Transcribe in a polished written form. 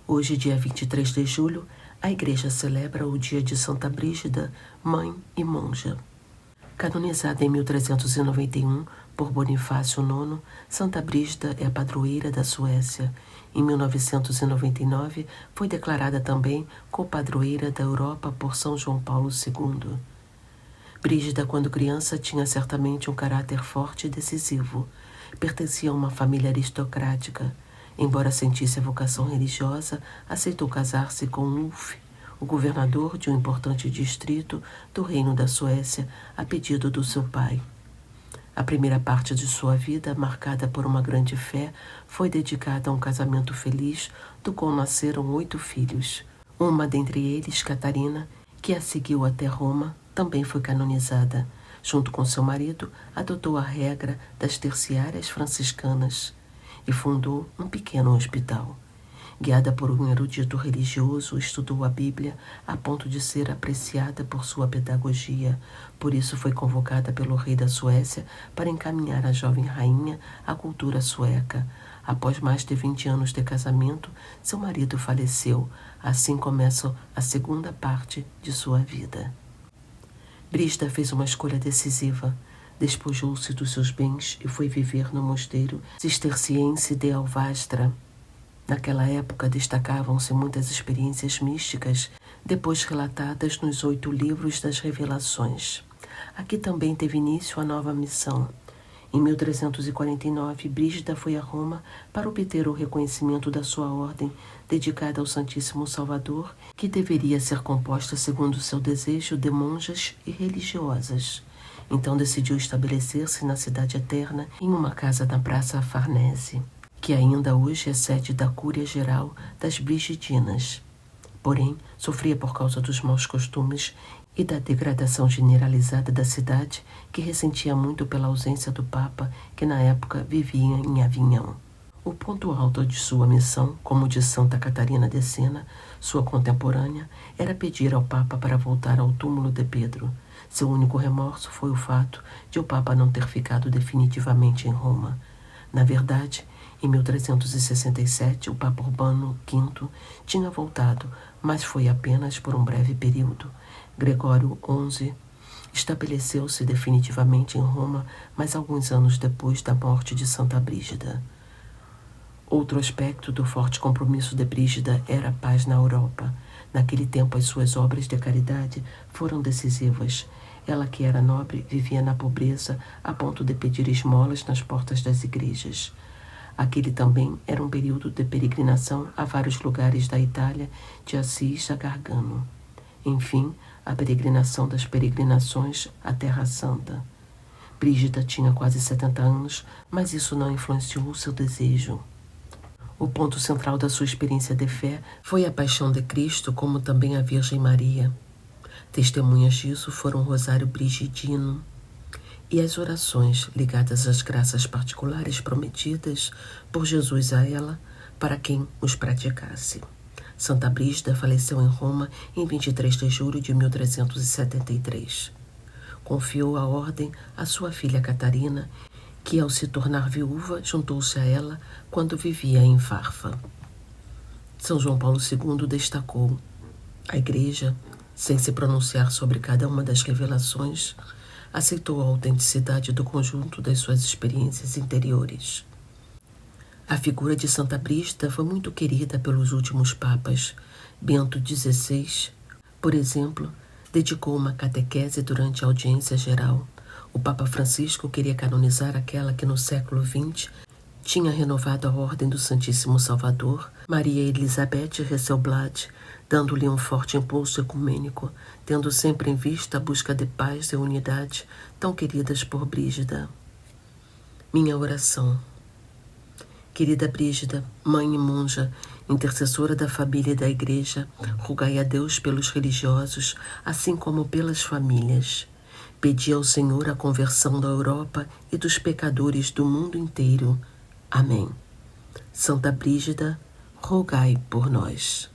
Hoje, dia 23 de julho, a Igreja celebra o dia de Santa Brígida, mãe e monja. Canonizada em 1391 por Bonifácio IX, Santa Brígida é a padroeira da Suécia. Em 1999, foi declarada também copadroeira da Europa por São João Paulo II. Brígida, quando criança, tinha certamente um caráter forte e decisivo. Pertencia a uma família aristocrática. Embora sentisse a vocação religiosa, aceitou casar-se com Ulf, o governador de um importante distrito do Reino da Suécia, a pedido do seu pai. A primeira parte de sua vida, marcada por uma grande fé, foi dedicada a um casamento feliz, do qual nasceram 8 filhos. Uma dentre eles, Catarina, que a seguiu até Roma, também foi canonizada. Junto com seu marido, adotou a regra das terciárias franciscanas e fundou um pequeno hospital. Guiada por um erudito religioso, estudou a Bíblia a ponto de ser apreciada por sua pedagogia. Por isso foi convocada pelo rei da Suécia para encaminhar a jovem rainha à cultura sueca. Após mais de 20 anos de casamento, seu marido faleceu. Assim começa a segunda parte de sua vida. Brígida fez uma escolha decisiva. Despojou-se dos seus bens e foi viver no mosteiro cisterciense de Alvastra. Naquela época destacavam-se muitas experiências místicas, depois relatadas nos 8 livros das Revelações. Aqui também teve início a nova missão. Em 1349, Brígida foi a Roma para obter o reconhecimento da sua ordem, dedicada ao Santíssimo Salvador, que deveria ser composta segundo seu desejo de monjas e religiosas. Então decidiu estabelecer-se na Cidade Eterna, em uma casa na Praça Farnese, que ainda hoje é sede da Cúria Geral das Brigidinas. Porém, sofria por causa dos maus costumes e da degradação generalizada da cidade, que ressentia muito pela ausência do Papa, que na época vivia em Avignon. O ponto alto de sua missão, como de Santa Catarina de Sena, sua contemporânea, era pedir ao Papa para voltar ao túmulo de Pedro. Seu único remorso foi o fato de o Papa não ter ficado definitivamente em Roma. Na verdade, em 1367, o Papa Urbano V tinha voltado, mas foi apenas por um breve período. Gregório XI estabeleceu-se definitivamente em Roma, mas alguns anos depois da morte de Santa Brígida. Outro aspecto do forte compromisso de Brígida era a paz na Europa. Naquele tempo, as suas obras de caridade foram decisivas. Ela, que era nobre, vivia na pobreza a ponto de pedir esmolas nas portas das igrejas. Aquele também era um período de peregrinação a vários lugares da Itália, de Assis a Gargano. Enfim, a peregrinação das peregrinações à Terra Santa. Brígida tinha quase 70 anos, mas isso não influenciou seu desejo. O ponto central da sua experiência de fé foi a paixão de Cristo, como também a Virgem Maria. Testemunhas disso foram o Rosário Brigidino e as orações ligadas às graças particulares prometidas por Jesus a ela, para quem os praticasse. Santa Brígida faleceu em Roma em 23 de julho de 1373. Confiou a ordem à sua filha Catarina, que, ao se tornar viúva, juntou-se a ela quando vivia em Farfa. São João Paulo II destacou: a Igreja, sem se pronunciar sobre cada uma das revelações, aceitou a autenticidade do conjunto das suas experiências interiores. A figura de Santa Brígida foi muito querida pelos últimos papas. Bento XVI, por exemplo, dedicou uma catequese durante a audiência geral. O Papa Francisco queria canonizar aquela que no século XX tinha renovado a Ordem do Santíssimo Salvador, Maria Elizabeth Hasselblad, dando-lhe um forte impulso ecumênico, tendo sempre em vista a busca de paz e unidade tão queridas por Brígida. Minha oração. Querida Brígida, mãe e monja, intercessora da família e da Igreja, rogai a Deus pelos religiosos, assim como pelas famílias. Pedi ao Senhor a conversão da Europa e dos pecadores do mundo inteiro. Amém. Santa Brígida, rogai por nós.